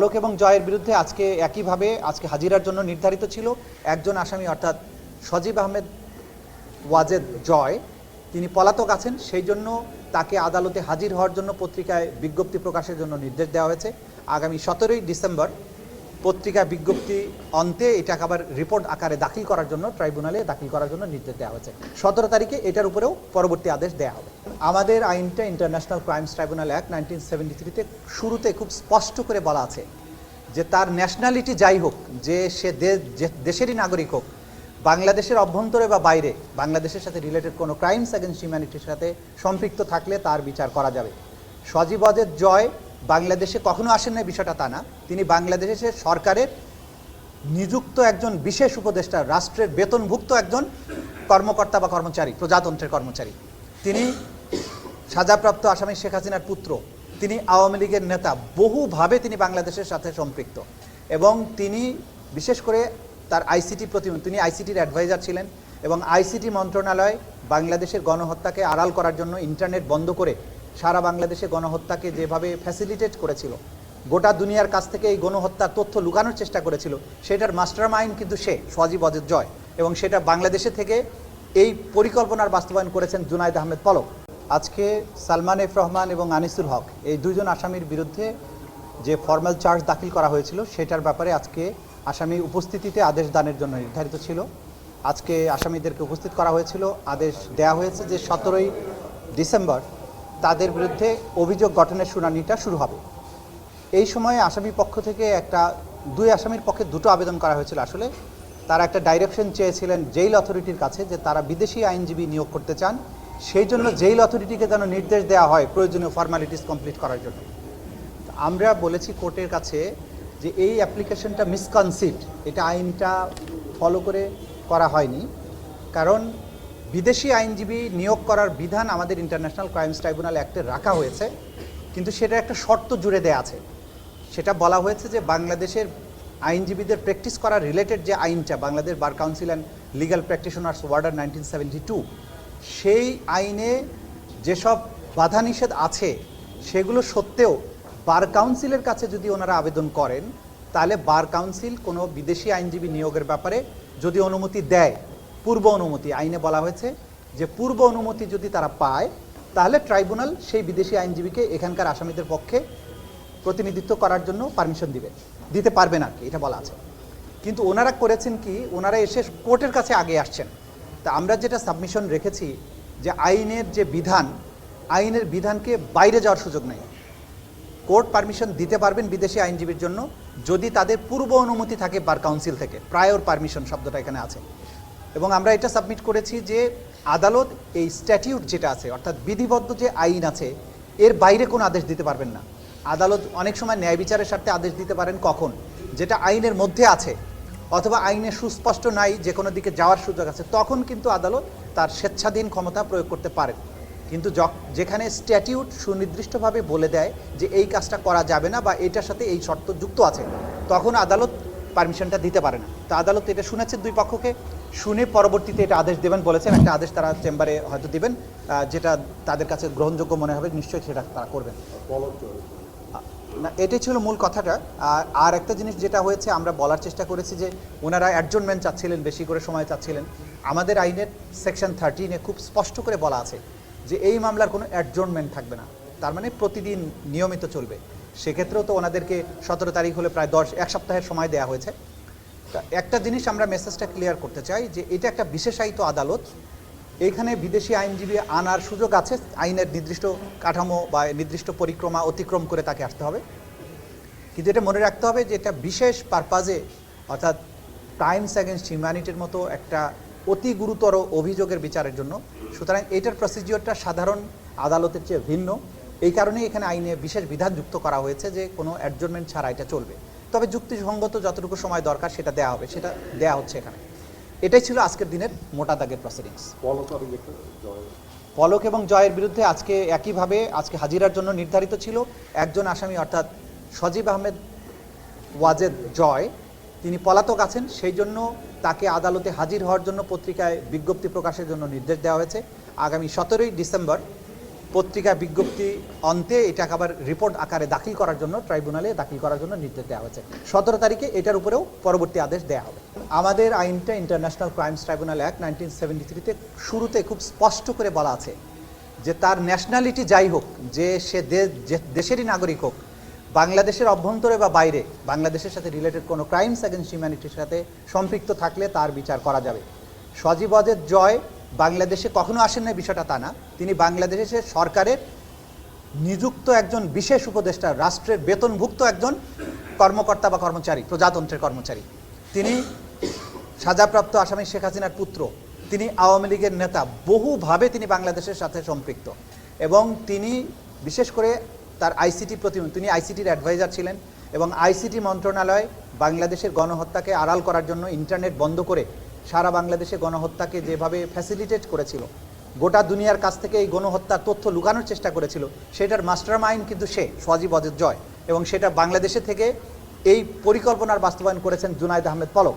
পলক এবং জয়ের বিরুদ্ধে আজকে একইভাবে আজকে হাজিরার জন্য নির্ধারিত ছিল একজন আসামি, অর্থাৎ সজীব আহমেদ ওয়াজেদ জয়। তিনি পলাতক আছেন, সেই জন্য তাকে আদালতে হাজির হওয়ার জন্য পত্রিকায় বিজ্ঞপ্তি প্রকাশের জন্য নির্দেশ দেওয়া হয়েছে। আগামী 17ই ডিসেম্বর পত্রিকা বিজ্ঞপ্তি অন্তে এটাকে আবার রিপোর্ট আকারে দাখিল করার জন্য ট্রাইব্যুনালে দাখিল করার জন্য নির্দেশ দেওয়া হয়েছে। 17 তারিখে এটার উপরেও পরবর্তী আদেশ দেওয়া হবে। আমাদের আইনটা ইন্টারন্যাশনাল ক্রাইমস ট্রাইব্যুনাল অ্যাক্ট 1973-তে শুরুতে খুব স্পষ্ট করে বলা আছে যে তার ন্যাশনালিটি যাই হোক, যে সে দেশেরই নাগরিক হোক, বাংলাদেশের অভ্যন্তরে বা বাইরে বাংলাদেশের সাথে রিলেটেড কোনো ক্রাইমস অ্যাগেন্স্ট হিউম্যানিটির সাথে সম্পৃক্ত থাকলে তার বিচার করা যাবে। সজীব ওয়াজেদ জয় বাংলাদেশে কখনো আসেন না, বিষয়টা তা না। তিনি বাংলাদেশের সরকারের নিযুক্ত একজন বিশেষ উপদেষ্টা, রাষ্ট্রের বেতনভুক্ত একজন কর্মকর্তা বা কর্মচারী, প্রজাতন্ত্রের কর্মচারী। তিনি সাজাপ্রাপ্ত আসামি শেখ হাসিনার পুত্র, তিনি আওয়ামী লীগের নেতা, বহুভাবে তিনি বাংলাদেশের সাথে সম্পৃক্ত। এবং তিনি বিশেষ করে তার আইসিটি প্রতিমন্ত্রী, তিনি আইসিটির অ্যাডভাইজার ছিলেন এবং আইসিটি মন্ত্রণালয় বাংলাদেশের গণহত্যাকে আড়াল করার জন্য ইন্টারনেট বন্ধ করে সারা বাংলাদেশে গণহত্যাকে যেভাবে ফ্যাসিলিটেট করেছিল, গোটা দুনিয়ার কাছ থেকে এই গণহত্যার তথ্য লুকানোর চেষ্টা করেছিল, সেটার মাস্টার মাইন্ড কিন্তু সে সজীব ওয়াজেদ জয়। এবং সেটা বাংলাদেশে থেকে এই পরিকল্পনার বাস্তবায়ন করেছেন জুনায়েদ আহমেদ পলক। আজকে সালমান এফ রহমান এবং আনিসুল হক এই দুইজন আসামির বিরুদ্ধে যে ফর্মাল চার্জ দাখিল করা হয়েছিল সেটার ব্যাপারে আজকে আসামি উপস্থিতিতে আদেশ দানের জন্য নির্ধারিত ছিল। আজকে আসামিদেরকে উপস্থিত করা হয়েছিল, আদেশ দেয়া হয়েছে যে 17ই ডিসেম্বর তাদের বিরুদ্ধে অভিযোগ গঠনের শুনানিটা শুরু হবে। এই সময়ে আসামি পক্ষ থেকে দুই আসামির পক্ষে দুটো আবেদন করা হয়েছিল। আসলে তারা একটা ডাইরেকশন চেয়েছিলেন জেইল অথরিটির কাছে যে তারা বিদেশি আইনজীবী নিয়োগ করতে চান, সেই জন্য জেইল অথরিটিকে যেন নির্দেশ দেওয়া হয় প্রয়োজনীয় ফর্মালিটিস কমপ্লিট করার জন্য। আমরা বলেছি কোর্টের কাছে যে এই অ্যাপ্লিকেশনটা মিসকনসিপ্ট, এটা আইনটা ফলো করে করা হয়নি। কারণ বিদেশি আইনজীবী নিয়োগ করার বিধান আমাদের ইন্টারন্যাশনাল ক্রাইমস ট্রাইব্যুনাল অ্যাক্টে রাখা হয়েছে, কিন্তু সেটা একটা শর্ত জুড়ে দেওয়া আছে। সেটা বলা হয়েছে যে বাংলাদেশের আইনজীবীদের প্র্যাকটিস করার রিলেটেড যে আইনটা, Bangladesh bar council and legal practitioners order 1972, সেই আইনে যেসব বাধা নিষেধ আছে সেগুলো সত্ত্বেও বার কাউন্সিলের কাছে যদি ওনারা আবেদন করেন, তাহলে বার কাউন্সিল কোনো বিদেশি আইনজীবী নিয়োগের ব্যাপারে যদি অনুমতি দেয়, পূর্ব অনুমতি, আইনে বলা হয়েছে যে পূর্ব অনুমতি যদি তারা পায়, তাহলে ট্রাইব্যুনাল সেই বিদেশি আইনজীবীকে এখানকার আসামিদের পক্ষে প্রতিনিধিত্ব করার জন্য পারমিশন দিতে পারবে না, এটা বলা আছে। কিন্তু ওনারা করেছেন কি, ওনারা এসে কোর্টের কাছে আগে আসছেন। তা আমরা যেটা সাবমিশন রেখেছি যে আইনের যে বিধান, আইনের বিধানকে বাইরে যাওয়ার সুযোগ নেই। কোর্ট পারমিশন দিতে পারবেন বিদেশি আইনজীবীর জন্য যদি তাদের পূর্ব অনুমতি থাকে বার কাউন্সিল থেকে, প্রায়র পারমিশন শব্দটা এখানে আছে। এবং আমরা এটা সাবমিট করেছি যে আদালত এই স্ট্যাটিউট যেটা আছে, অর্থাৎ বিধিবদ্ধ যে আইন আছে, এর বাইরে কোনো আদেশ দিতে পারবেন না। আদালত অনেক সময় ন্যায় বিচারের স্বার্থে আদেশ দিতে পারেন কখন, যেটা আইনের মধ্যে আছে অথবা আইনে সুস্পষ্ট নাই, যে কোনো দিকে যাওয়ার সুযোগ আছে, তখন কিন্তু আদালত তার স্বেচ্ছাধীন ক্ষমতা প্রয়োগ করতে পারেন। কিন্তু যেখানে স্ট্যাটিউট সুনির্দিষ্টভাবে বলে দেয় যে এই কাজটা করা যাবে না বা এটার সাথে এই শর্ত যুক্ত আছে, তখন আদালত পারমিশনটা দিতে পারে না। তো আদালত এটা শুনেছে, দুই পক্ষকে শুনে পরবর্তীতে এটা আদেশ দেবেন বলেছেন। একটা আদেশ তারা চেম্বারে হয়তো দিবেন, যেটা তাদের কাছে গ্রহণযোগ্য মনে হবে, নিশ্চয়ই সেটা তারা করবেন না। এটাই ছিল মূল কথাটা। আর একটা জিনিস যেটা হয়েছে, আমরা বলার চেষ্টা করেছি যে ওনারা অ্যাডজনমেন্ট চাচ্ছিলেন, বেশি করে সময় চাচ্ছিলেন। আমাদের আইনের সেকশন 13-এ খুব স্পষ্ট করে বলা আছে যে এই মামলার কোনো অ্যাডজনমেন্ট থাকবে না, তার মানে প্রতিদিন নিয়মিত চলবে। সেক্ষেত্রেও তো ওনাদেরকে 17 তারিখ হলে প্রায় এক সপ্তাহের সময় দেওয়া হয়েছে। তা একটা জিনিস আমরা মেসেজটা ক্লিয়ার করতে চাই যে এটা একটা বিশেষায়িত আদালত, এইখানে বিদেশি আইনজীবী আনার সুযোগ আছে, আইনের নির্দিষ্ট কাঠামো বা নির্দিষ্ট পরিক্রমা অতিক্রম করে তাকে আসতে হবে। কিন্তু এটা মনে রাখতে হবে যে এটা বিশেষ পারপাজে, অর্থাৎ ক্রাইমস অ্যাগেন্স্ট হিউম্যানিটির মতো একটা অতি গুরুতর অভিযোগের বিচারের জন্য। সুতরাং এটার প্রসিজিওরটা সাধারণ আদালতের চেয়ে ভিন্ন। এই কারণেই এখানে আইনে বিশেষ বিধান যুক্ত করা হয়েছে যে কোনো অ্যাডজনমেন্ট ছাড়া এটা চলবে। তবে যুক্তিসঙ্গত যতটুকু সময় দরকার সেটা দেওয়া হবে, সেটা দেওয়া হচ্ছে এখানে। এটাই ছিল আজকের দিনের মোটা দাগের প্রসিডিংস। পলক এবং জয়ের বিরুদ্ধে আজকে একইভাবে আজকে হাজিরার জন্য নির্ধারিত ছিল একজন আসামি, অর্থাৎ সজীব আহমেদ ওয়াজেদ জয়। তিনি পলাতক আছেন, সেই জন্য তাকে আদালতে হাজির হওয়ার জন্য পত্রিকায় বিজ্ঞপ্তি প্রকাশের জন্য নির্দেশ দেওয়া হয়েছে। আগামী 17ই ডিসেম্বর পত্রিকা বিজ্ঞপ্তি অন্তে এটাকে আবার রিপোর্ট আকারে দাখিল করার জন্য ট্রাইব্যুনালে দাখিল করার জন্য নির্দেশ দেওয়া হয়েছে। 17 তারিখে এটার উপরেও পরবর্তী আদেশ দেওয়া হবে। আমাদের আইনটা ইন্টারন্যাশনাল ক্রাইমস ট্রাইব্যুনাল অ্যাক্ট 1973-তে শুরুতে খুব স্পষ্ট করে বলা আছে যে তার ন্যাশনালিটি যাই হোক, যে সে দেশেরই নাগরিক হোক, বাংলাদেশের অভ্যন্তরে বা বাইরে বাংলাদেশের সাথে রিলেটেড কোনো ক্রাইমস অ্যাগেন্স্ট হিউম্যানিটির সাথে সম্পৃক্ত থাকলে তার বিচার করা যাবে। সজীব ওয়াজেদ জয় বাংলাদেশে কখনো আসেন না, বিষয়টা তা না। তিনি বাংলাদেশের সরকারের নিযুক্ত একজন বিশেষ উপদেষ্টা, রাষ্ট্রের বেতনভুক্ত একজন কর্মকর্তা বা কর্মচারী, প্রজাতন্ত্রের কর্মচারী। তিনি সাজাপ্রাপ্ত আসামি শেখ হাসিনার পুত্র, তিনি আওয়ামী লীগের নেতা, বহুভাবে তিনি বাংলাদেশের সাথে সম্পৃক্ত। এবং তিনি বিশেষ করে তার আইসিটি প্রতিমন্ত্রী, তিনি আইসিটির অ্যাডভাইজার ছিলেন এবং আইসিটি মন্ত্রণালয় বাংলাদেশের গণহত্যাকে আড়াল করার জন্য ইন্টারনেট বন্ধ করে সারা বাংলাদেশে গণহত্যাকে যেভাবে ফ্যাসিলিটেট করেছিল, গোটা দুনিয়ার কাছ থেকে এই গণহত্যার তথ্য লুকানোর চেষ্টা করেছিল, সেটার মাস্টার মাইন্ড কিন্তু সে সজীব ওয়াজেদ জয়। এবং সেটা বাংলাদেশে থেকে এই পরিকল্পনার বাস্তবায়ন করেছেন জুনায়েদ আহমেদ পলক।